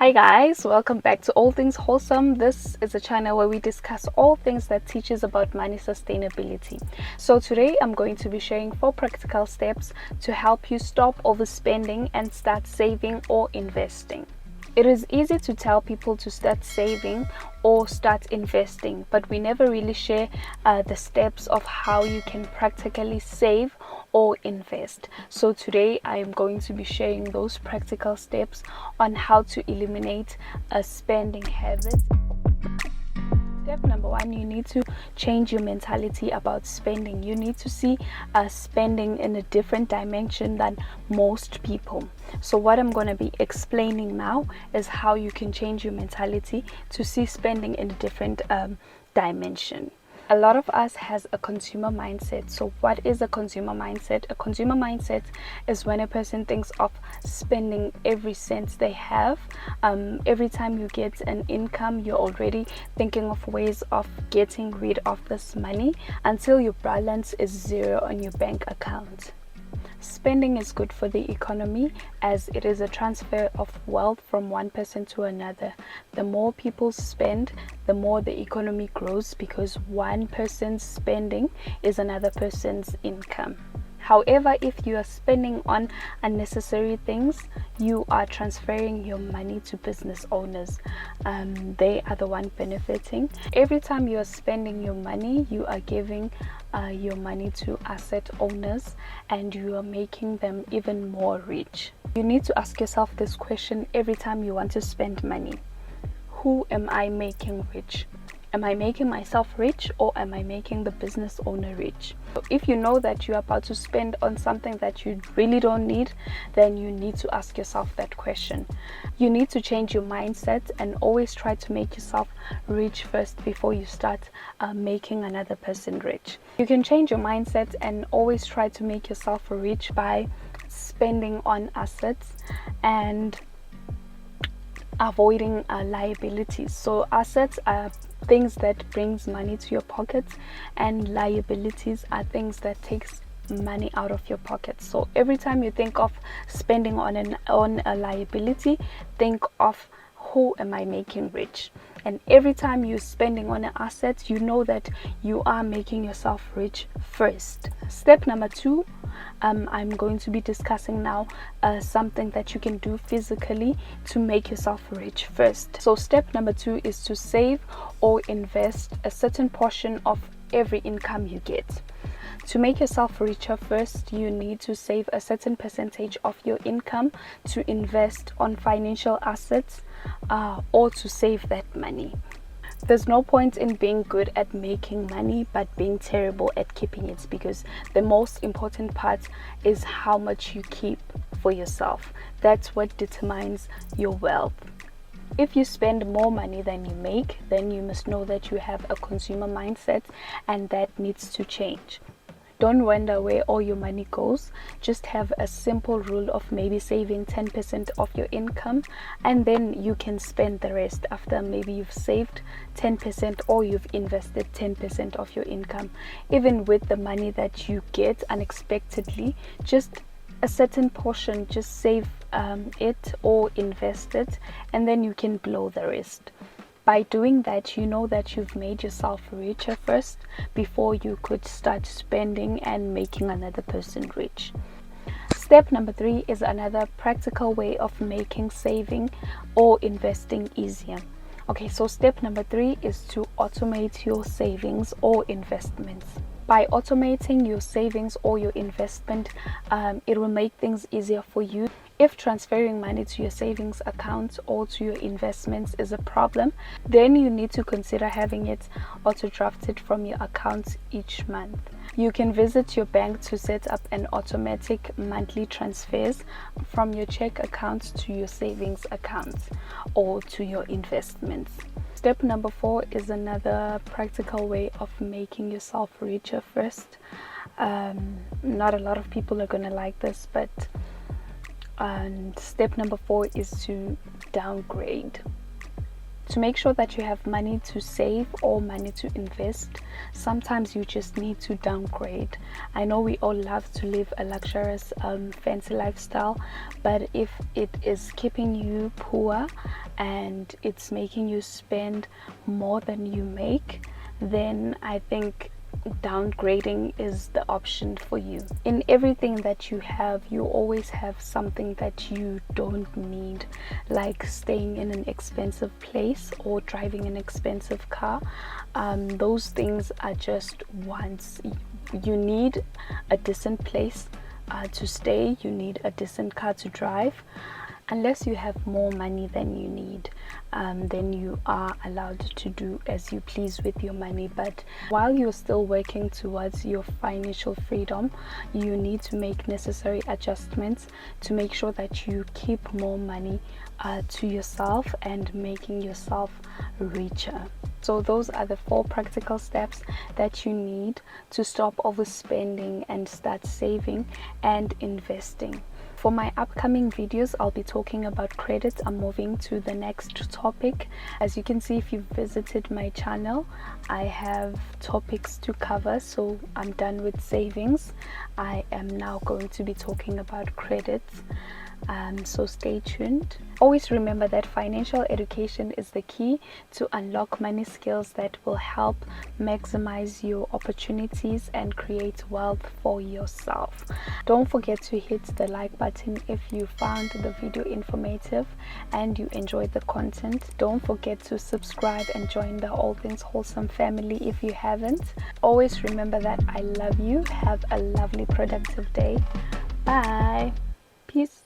Hi guys, welcome back to All Things Wholesome. This is a channel where we discuss all things that teaches about money sustainability. So today I'm going to be sharing 4 practical steps to help you stop overspending and start saving or investing. It is easy to tell people to start saving or start investing, but we never really share the steps of how you can practically save or invest. So today I am going to be sharing those practical steps on how to eliminate a spending habit. Step number 1, you need to change your mentality about spending. You need to see spending in a different dimension than most people. So what I'm going to be explaining now is how you can change your mentality to see spending in a different dimension. A lot of us has a consumer mindset. So what is a consumer mindset? A consumer mindset is when a person thinks of spending every cent they have. Every time you get an income, you're already thinking of ways of getting rid of this money until your balance is zero on your bank account. Spending is good for the economy as it is a transfer of wealth from one person to another. The more people spend, the more the economy grows because one person's spending is another person's income. However, if you are spending on unnecessary things, you are transferring your money to business owners. They are the one benefiting. Every time you are spending your money, you are giving your money to asset owners and you are making them even more rich. You need to ask yourself this question every time you want to spend money. Who am I making rich? Am I making myself rich or am I making the business owner rich? So if you know that you're about to spend on something that you really don't need, then you need to ask yourself that question. You need to change your mindset and always try to make yourself rich first before you start making another person rich. You can change your mindset and always try to make yourself rich by spending on assets and avoiding liabilities. So assets are things that brings money to your pockets and liabilities are things that takes money out of your pocket. So every time you think of spending on a liability, think of who am I making rich? And every time you're spending on an asset, you know that you are making yourself rich first. Step number 2, I'm going to be discussing now something that you can do physically to make yourself rich first. So step number 2 is to save or invest a certain portion of every income you get. To make yourself richer first, you need to save a certain percentage of your income to invest on financial assets or to save that money. There's no point in being good at making money but being terrible at keeping it, because the most important part is how much you keep for yourself. That's what determines your wealth. If you spend more money than you make, then you must know that you have a consumer mindset and that needs to change. Don't wonder where all your money goes. Just have a simple rule of maybe saving 10% of your income, and then you can spend the rest after maybe you've saved 10% or you've invested 10% of your income. Even with the money that you get unexpectedly, just a certain portion, just save it or invest it, and then you can blow the rest. By doing that, you know that you've made yourself richer first before you could start spending and making another person rich. Step number 3 is another practical way of making saving or investing easier. Okay, so step number 3 is to automate your savings or investments. By automating your savings or your investment, it will make things easier for you. If transferring money to your savings account or to your investments is a problem, then you need to consider having it auto-drafted from your account each month. You can visit your bank to set up an automatic monthly transfers from your check account to your savings account or to your investments. Step number 4 is another practical way of making yourself richer first. Not a lot of people are going to like this, but step number 4 is to downgrade. To make sure that you have money to save or money to invest, sometimes you just need to downgrade. I know we all love to live a luxurious fancy lifestyle, but if it is keeping you poor and it's making you spend more than you make, then I think downgrading is the option for you. In everything that you have, you always have something that you don't need, like staying in an expensive place or driving an expensive car. Those things are just wants. You need a decent place to stay, you need a decent car to drive. Unless you have more money than you need, then you are allowed to do as you please with your money. But while you're still working towards your financial freedom, you need to make necessary adjustments to make sure that you keep more money to yourself and making yourself richer. So those are the 4 practical steps that you need to stop overspending and start saving and investing. For my upcoming videos, I'll be talking about credit. I'm moving to the next topic. As you can see, if you've visited my channel, I have topics to cover. So I'm done with savings. I am now going to be talking about credit. So stay tuned. Always remember that financial education is the key to unlock money skills that will help maximize your opportunities and create wealth for yourself. Don't forget to hit the like button if you found the video informative and you enjoyed the content. Don't forget to subscribe and join the All Things Wholesome family if you haven't. Always remember that I love you. Have a lovely productive day. Bye. Peace.